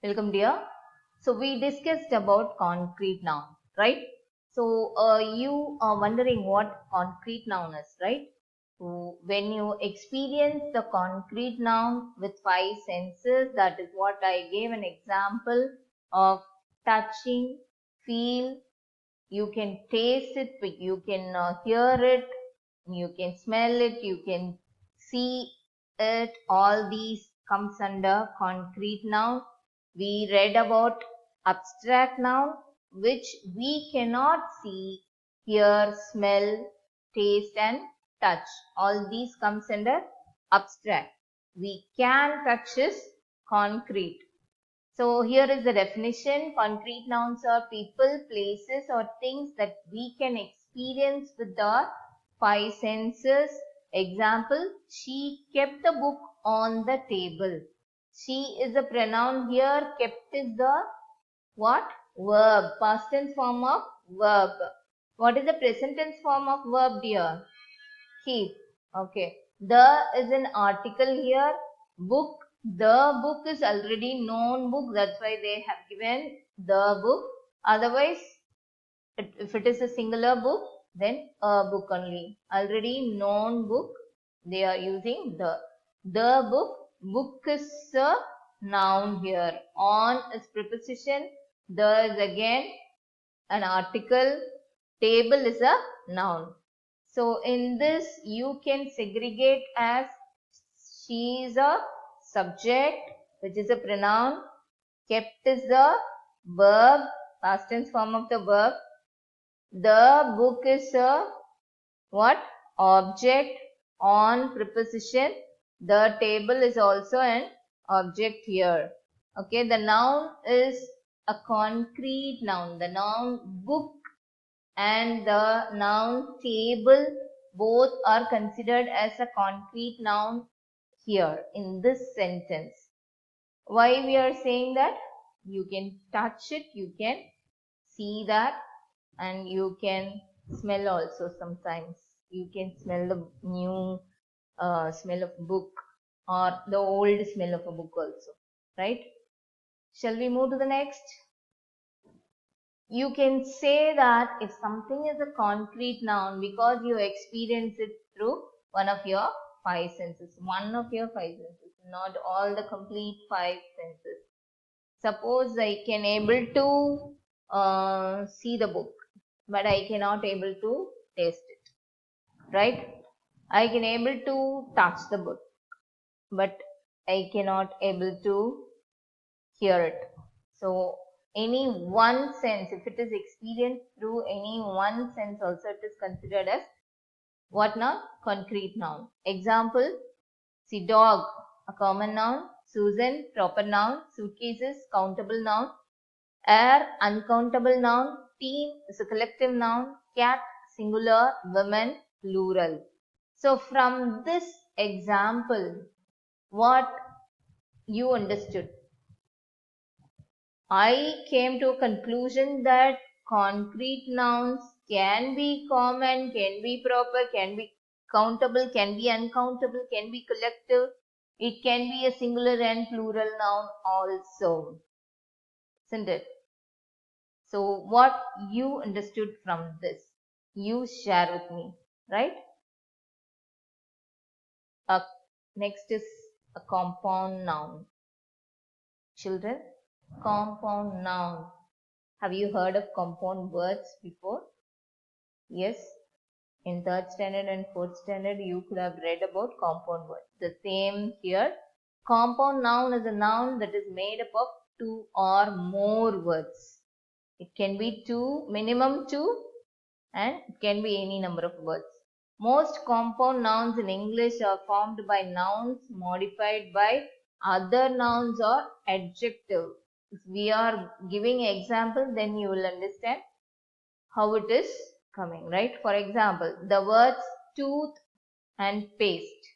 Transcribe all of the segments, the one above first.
Welcome dear. So we discussed about concrete noun, right? So you are wondering what concrete noun is, right? So when you experience the concrete noun with 5 senses, that is what I gave an example of touching, feel, you can taste it, you can hear it, you can smell it, you can see it. All these comes under concrete noun. We read about abstract noun, which we cannot see, hear, smell, taste and touch. All these comes under abstract. We can touch is concrete. So here is the definition. Concrete nouns are people, places or things that we can experience with our 5 senses. Example, she kept the book on the table. She is a pronoun here. Kept is the what? Verb. Past tense form of verb. What is the present tense form of verb, dear? Keep. Okay. The is an article here. Book. The book is already known book. That's why they have given the book. Otherwise, if it is a singular book, then a book only. Already known book. They are using the. The book. Book is a noun here. On is preposition. The is again an article. Table is a noun. So in this you can segregate as she is a subject, which is a pronoun. Kept is the verb, past tense form of the verb. The book is a what? Object. On preposition. The table is also an object here. Okay, the noun is a concrete noun. The noun book and the noun table both are considered as a concrete noun here in this sentence. Why we are saying that? You can touch it, you can see that, and you can smell also sometimes. You can smell the new smell of book or the old smell of a book also, right? Shall we move to the next? You can say that if something is a concrete noun because you experience it through one of your 5 senses. One of your 5 senses, not all the complete 5 senses. Suppose I can able to see the book, but I cannot able to taste it, right? I can able to touch the book, but I cannot able to hear it. So any one sense, if it is experienced through any one sense also, it is considered as what noun? Concrete noun. Example, see dog, a common noun. Susan, proper noun. Suitcases, countable noun. Air, uncountable noun. Team is a collective noun. Cat, singular. Women, plural. So from this example, what you understood? I came to a conclusion that concrete nouns can be common, can be proper, can be countable, can be uncountable, can be collective. It can be a singular and plural noun also. Isn't it? So what you understood from this, you share with me, right? Next is a compound noun. Children, compound noun. Have you heard of compound words before? Yes. In 3rd standard and 4th standard, you could have read about compound words. The same here. Compound noun is a noun that is made up of 2 or more words. It can be 2, minimum 2, and it can be any number of words. Most compound nouns in English are formed by nouns modified by other nouns or adjective. If we are giving example, then you will understand how it is coming, right? For example, the words tooth and paste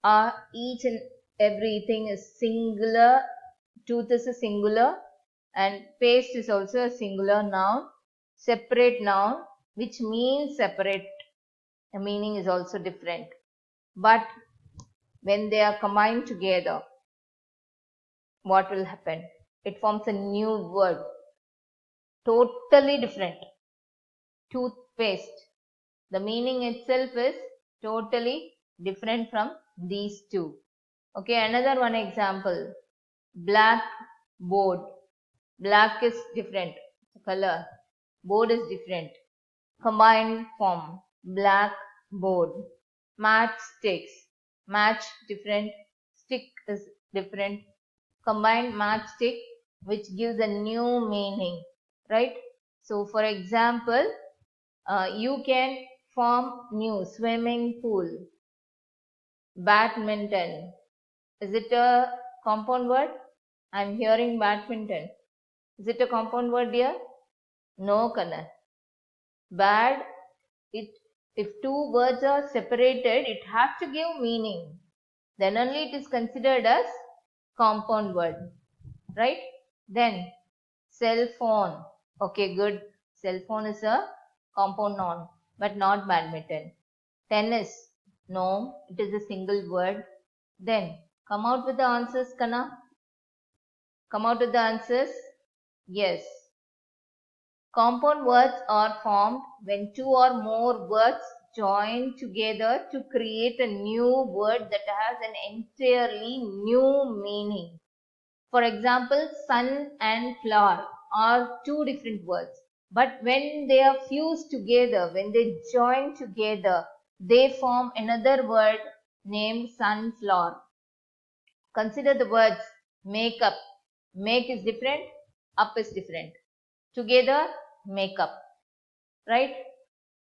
are each and everything is singular. Tooth is a singular and paste is also a singular noun, separate noun, which means separate. The meaning is also different. But when they are combined together, what will happen? It forms a new word. Totally different. Toothpaste. The meaning itself is totally different from these two. Okay, another one example. Blackboard. Black is different color. Board is different. Combined form. Blackboard. Matchsticks. Match different. Stick is different. Combined matchstick, which gives a new meaning, right? So for example, you can form new swimming pool. Badminton. Is it a compound word? I'm hearing badminton. Is it a compound word here? No, Kanna. Bad, if two words are separated, it has to give meaning. Then only it is considered as compound word. Right? Then, cell phone. Okay, good. Cell phone is a compound noun, but not badminton. Tennis. No, it is a single word. Then, come out with the answers, Kana. Come out with the answers. Yes. Compound words are formed when two or more words join together to create a new word that has an entirely new meaning. For example, sun and flower are two different words. But when they are fused together, when they join together, they form another word named sunflower. Consider the words make up. Make is different, up is different. Together, make up. Right?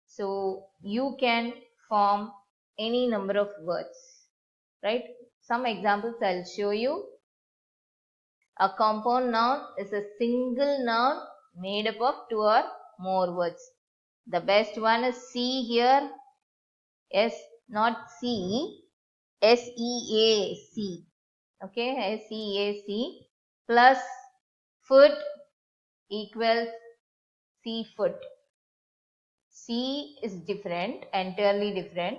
So, you can form any number of words. Right? Some examples I'll show you. A compound noun is a single noun made up of two or more words. The best one is see here. S, not C, S-E-A-C. Okay, S-E-A-C plus foot equals seafoot. C is different, entirely different.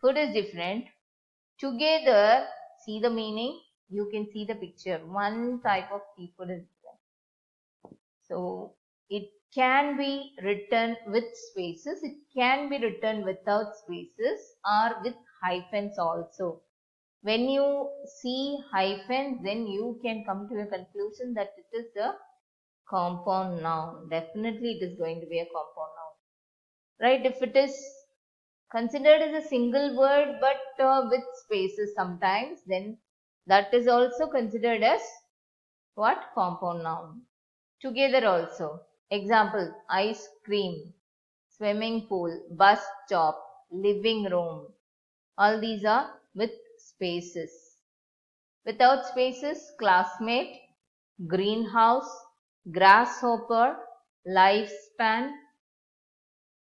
Food is different. Together, see the meaning. You can see the picture. One type of seafood is different. So, it can be written with spaces. It can be written without spaces or with hyphens also. When you see hyphens, then you can come to a conclusion that it is a compound noun. Definitely it is going to be a compound noun. Right? If it is considered as a single word but with spaces sometimes, then that is also considered as what? Compound noun. Together also. Example, ice cream, swimming pool, bus stop, living room. All these are with spaces. Without spaces, classmate, greenhouse, grasshopper, lifespan.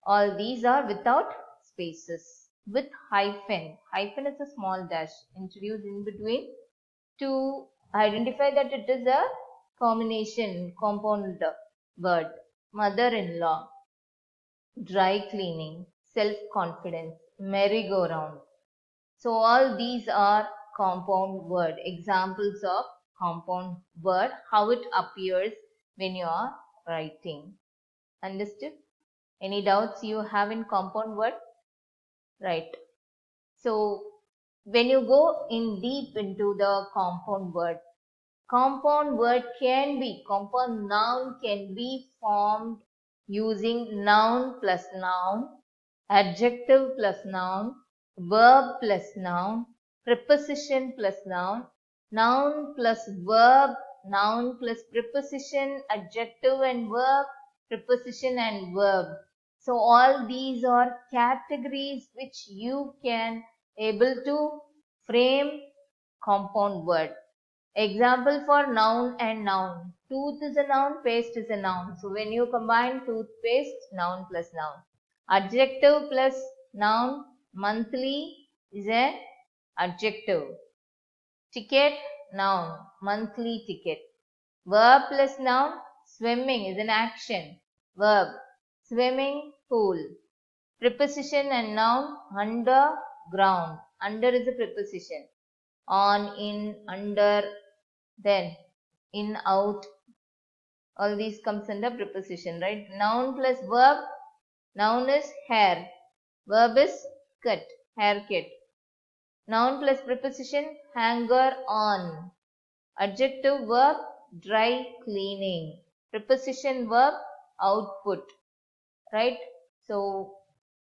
All these are without spaces. With hyphen. Hyphen is a small dash introduced in between to identify that it is a combination, compound word. Mother-in-law, dry cleaning, self-confidence, merry-go-round. So all these are compound word, examples of compound word, how it appears when you are writing. Understood? Any doubts you have in compound word? Right. So when you go in deep into the compound word compound noun can be formed using noun plus noun, adjective plus noun, verb plus noun, preposition plus noun, noun plus verb, noun plus preposition, adjective and verb, preposition and verb. So all these are categories which you can able to frame compound word. Example for noun and noun. Tooth is a noun, paste is a noun. So when you combine toothpaste, noun plus noun. Adjective plus noun, monthly is an adjective. Ticket, noun, monthly ticket. Verb plus noun, swimming is an action. Verb, swimming pool. Preposition and noun, under, ground. Under is a preposition. On, in, under, then in, out, all these comes under preposition, right? Noun plus verb. Noun is hair. Verb is cut, haircut. Noun plus preposition, hanger on. Adjective verb, dry cleaning. Preposition verb, output, right? So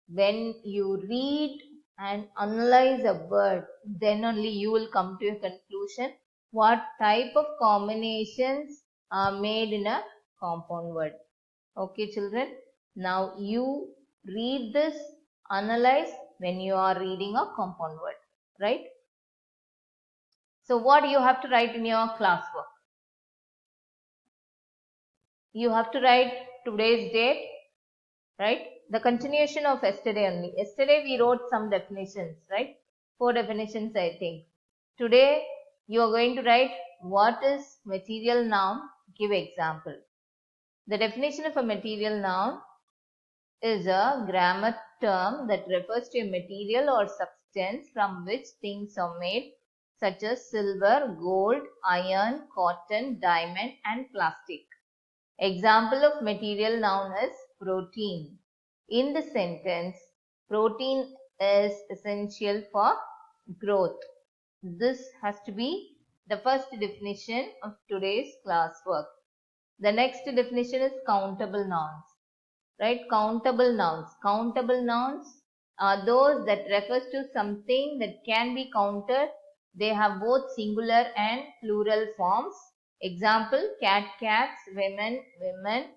when you read and analyze a word, then only you will come to a conclusion what type of combinations are made in a compound word. Okay, children. Now you read this, analyze when you are reading a compound word, right? So what you have to write in your classwork? You have to write today's date, right? The continuation of yesterday only. Yesterday we wrote some definitions, right? 4 definitions, I think. Today you are going to write what is material noun. Give example. The definition of a material noun is a grammar term that refers to a material or substance from which things are made, such as silver, gold, iron, cotton, diamond, and plastic. Example of material noun is protein. In the sentence, protein is essential for growth. This has to be the first definition of today's classwork. The next definition is countable nouns. Right? Countable nouns. Countable nouns are those that refers to something that can be counted. They have both singular and plural forms. Example, cat, cats, women, women,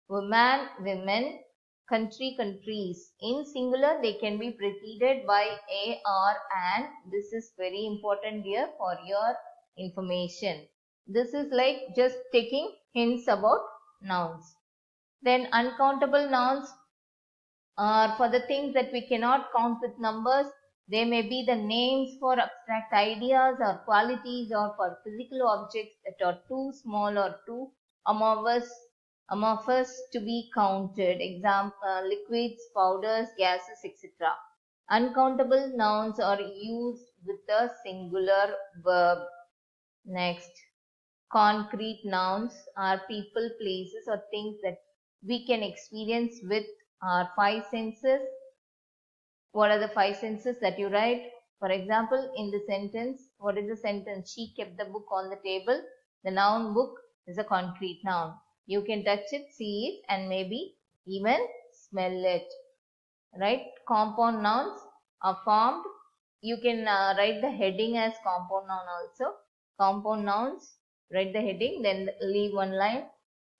woman, women, country, countries. In singular, they can be preceded by a, or, and. This is very important here for your information. This is like just taking hints about nouns. Then uncountable nouns are for the things that we cannot count with numbers. They may be the names for abstract ideas or qualities, or for physical objects that are too small or too amorphous to be counted. Example, liquids, powders, gases, etc. Uncountable nouns are used with a singular verb. Next, concrete nouns are people, places, or things that we can experience with our 5 senses. What are the 5 senses that you write? For example, in the sentence, what is the sentence? She kept the book on the table. The noun book is a concrete noun. You can touch it, see it, and maybe even smell it. Right? Compound nouns are formed. You can write the heading as compound noun also. Compound nouns, write the heading, then leave one line,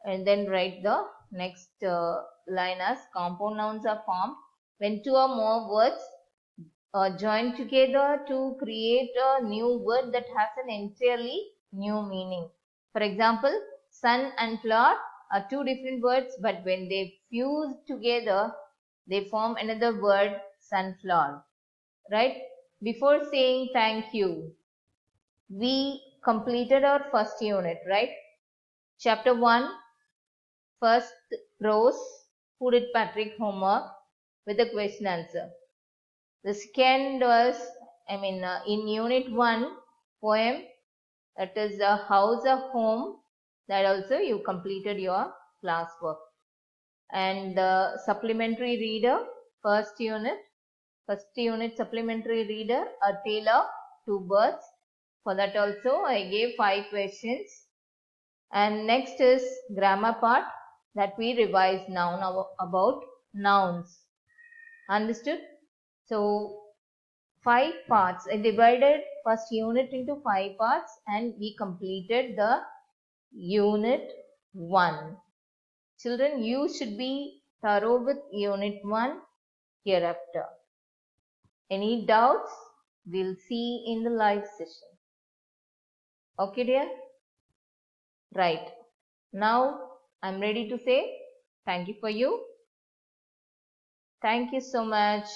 and then write the next line as compound nouns are formed when 2 or more words join together to create a new word that has an entirely new meaning. For example, sun and flower are 2 different words, but when they fuse together, they form another word, sunflower. Right? Before saying thank you, we completed our first unit, right? Chapter 1, first prose, who did Patrick homework with a question answer. The second was, in unit 1, poem, that is a house, a home, that also you completed your classwork. And the supplementary reader, first unit supplementary reader, a tale of 2 birds. For that also I gave 5 questions. And next is grammar part, that we revised now about nouns. Understood? So 5 parts. I divided first unit into 5 parts and we completed the unit 1. Children, you should be thorough with unit 1 hereafter. Any doubts? We'll see in the live session. Okay, dear? Right. Now, I'm ready to say thank you for you. Thank you so much.